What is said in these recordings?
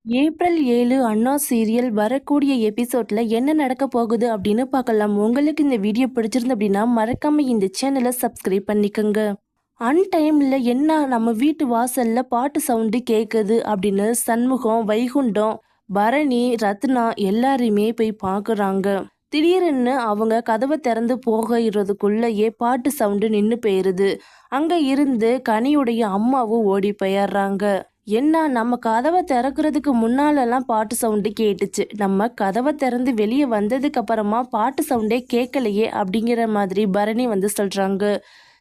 April 7 அண்ணா serial வரக்கூடிய எபிசோட்ல என்ன நடக்க போகுது அப்படின்னு பார்க்கலாம். உங்களுக்கு இந்த வீடியோ பிடிச்சிருந்து அப்படின்னா மறக்காம இந்த சேனலை சப்ஸ்கிரைப் பண்ணிக்கோங்க. டைம்ல என்ன நம்ம வீட்டு வாசல்ல பாட்டு சவுண்டு கேட்குது அப்படின்னு சண்முகம், வைகுண்டம், பரணி, ரத்னா எல்லாருமே போய் பார்க்குறாங்க. திடீர்னு அவங்க கதவை திறந்து போகிறதுக்குள்ளேயே பாட்டு சவுண்டு நின்று போயிருது. அங்க இருந்து கனியுடைய அம்மாவும் ஓடி போயிடுறாங்க. என்ன நம்ம கதவை திறக்கிறதுக்கு முன்னாலெல்லாம் பாட்டு சவுண்டு கேட்டுச்சு, நம்ம கதவை திறந்து வெளியே வந்ததுக்கு அப்புறமா பாட்டு சவுண்டே கேட்கலையே அப்படிங்கிற மாதிரி பரணி சொல்றாங்க.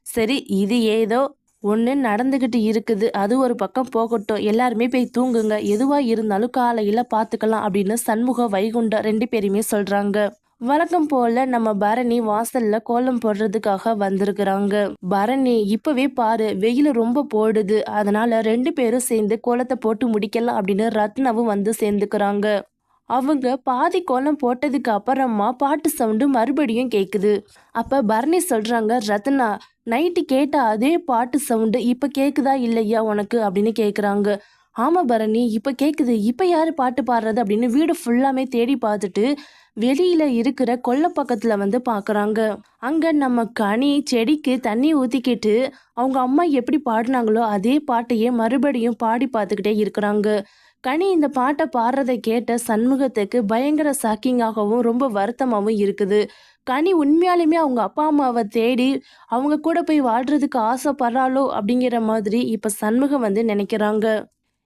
சரி, இது ஏதோ ஒன்று நடந்துக்கிட்டு இருக்குது, அது ஒரு பக்கம் போகட்டும், எல்லாருமே போய் தூங்குங்க, எதுவாக இருந்தாலும் காலையில் பார்த்துக்கலாம் அப்படின்னு சண்முகம், வைகுண்டம் 2 பேருமே சொல்கிறாங்க. வழக்கம் போல நம்ம பரணி வாசல்ல கோலம் போடுறதுக்காக வந்திருக்கிறாங்க. பரணி, இப்பவே பாரு வெயில் ரொம்ப போடுது, அதனால 2 பேரும் சேர்ந்து கோலத்தை போட்டு முடிக்கலாம் அப்படின்னு ரத்னாவும் சேர்ந்துக்கிறாங்க. அவங்க பாதி கோலம் போட்டதுக்கு அப்புறமா பாட்டு சவுண்டு மறுபடியும் கேக்குது. அப்ப பரணி சொல்றாங்க, ரத்னா, நைட்டு கேட்ட அதே பாட்டு சவுண்டு இப்ப கேக்குதா இல்லையா உனக்கு அப்படின்னு கேக்குறாங்க. ஆமா பரணி, இப்ப கேக்குது. இப்ப யாரு பாட்டு பாடுறது அப்படின்னு வீடு ஃபுல்லாமே தேடி பார்த்துட்டு வெளியில இருக்கிற கொல்லை பக்கத்துல பாக்குறாங்க. அங்க நம்ம கனி செடிக்கு தண்ணி ஊத்திக்கிட்டு அவங்க அம்மா எப்படி பாடினாங்களோ அதே பாட்டையே மறுபடியும் பாடி பார்த்துக்கிட்டே இருக்கிறாங்க. கனி இந்த பாட்டை பாடுறதை கேட்ட சண்முகத்துக்கு பயங்கர ஷாக்கிங்காகவும் ரொம்ப வருத்தமாகவும் இருக்குது. கனி உண்மையாலுமே அவங்க அப்பா அம்மாவை தேடி அவங்க கூட போய் வாழ்றதுக்கு ஆசைப்படுறாளோ அப்படிங்கிற மாதிரி இப்ப சண்முகம் நினைக்கிறாங்க.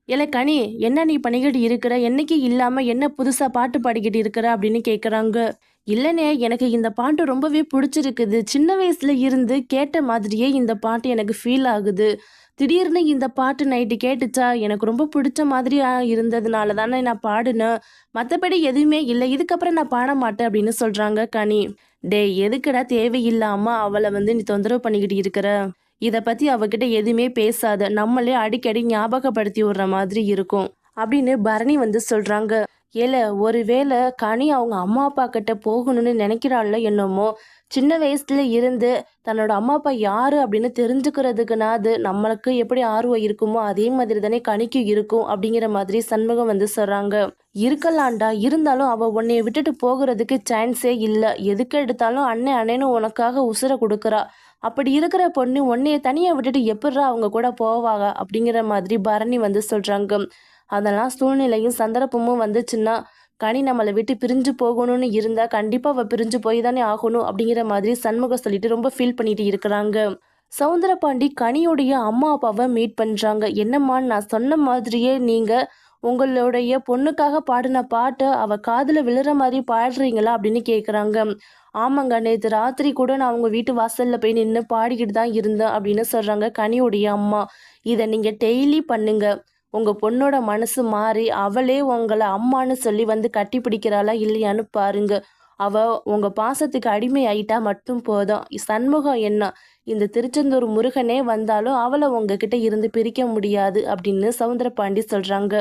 இல்லை கனி, என்ன நீ பண்ணிக்கிட்டு இருக்கிற, என்னைக்கு இல்லாமல் என்ன புதுசாக பாட்டு பாடிக்கிட்டு இருக்கிற அப்படின்னு கேட்குறாங்க. இல்லைண்ணே, எனக்கு இந்த பாட்டு ரொம்பவே பிடிச்சிருக்குது, சின்ன வயசுல இருந்து கேட்ட மாதிரியே இந்த பாட்டு எனக்கு ஃபீல் ஆகுது, திடீர்னு இந்த பாட்டு நைட்டு கேட்டுச்சா எனக்கு ரொம்ப பிடிச்ச மாதிரி இருந்ததுனால தானே நான் பாடினேன், மற்றபடி எதுவுமே இல்லை, இதுக்கப்புறம் நான் பாட மாட்டேன் அப்படின்னு சொல்கிறாங்க கனி. டே, எதுக்குடா தேவையில்லாமல் அவளை நீ தொந்தரவு பண்ணிக்கிட்டு இருக்கிற, இதை பற்றி அவகிட்ட எதுவுமே பேசாத, நம்மளே அடிக்கடி ஞாபகப்படுத்தி விடுற மாதிரி இருக்கும் அப்படின்னு பரணி சொல்கிறாங்க. ஏல, ஒருவேளை கனி அவங்க அம்மா அப்பா கிட்ட போகணும்னு நினைக்கிறாள்ல என்னமோ, சின்ன வயசுல இருந்து தன்னோட அம்மா அப்பா யாரு அப்படின்னு தெரிஞ்சுக்கிறதுக்குனாது நம்மளுக்கு எப்படி ஆர்வம் இருக்குமோ அதே மாதிரி தானே கனிக்கு இருக்கும் அப்படிங்கிற மாதிரி சண்முகம் சொல்றாங்க. இருக்கலாண்டா, இருந்தாலும் அவ உன்னைய விட்டுட்டு போகிறதுக்கு சான்ஸே இல்லை, எதுக்கு எடுத்தாலும் அண்ணன் அண்ணன்னு உனக்காக உசுரை கொடுக்குறா, அப்படி இருக்கிற பொண்ணு உன்னைய தனியா விட்டுட்டு எப்படிரா அவங்க கூட போவாங்க அப்படிங்கிற மாதிரி பரணி சொல்றாங்க. அதெல்லாம் சூழ்நிலையும் சந்தர்ப்பமும் வந்துச்சுன்னா கனி நம்மளை விட்டு பிரிஞ்சு போகணும்னு இருந்தா கண்டிப்பா அவ பிரிஞ்சு போய் தானே ஆகணும் அப்படிங்கிற மாதிரி சண்முகம் சொல்லிட்டு ரொம்ப ஃபீல் பண்ணிட்டு இருக்கிறாங்க. சவுந்தரபாண்டி கனியுடைய அம்மா அப்பாவை மீட் பண்றாங்க. என்னம்மா, நான் சொன்ன மாதிரியே நீங்க உங்களுடைய பொண்ணுக்காக பாடின பாட்டு அவ காதுல விழுற மாதிரி பாடுறீங்களா அப்படின்னு கேட்குறாங்க. ஆமாங்க, நேற்று ராத்திரி கூட நான் அவங்க வீட்டு வாசல்ல போய் நின்று பாடிக்கிட்டு தான் இருந்தேன் அப்படின்னு சொல்றாங்க கனியுடைய அம்மா. இதை நீங்க டெய்லி பண்ணுங்க, உங்க பொண்ணோட மனசு மாறி அவளே உங்களை அம்மான்னு சொல்லி கட்டி பிடிக்கிறாளா இல்லையான்னு பாருங்க. அவ உங்க பாசத்துக்கு அடிமை ஆயிட்டா மட்டும் போதும். சண்முகம் என்ன, இந்த திருச்செந்தூர் முருகனே வந்தாலும் அவளை உங்ககிட்ட இருந்து பிரிக்க முடியாது அப்படின்னு சவுந்தரபாண்டி சொல்றாங்க.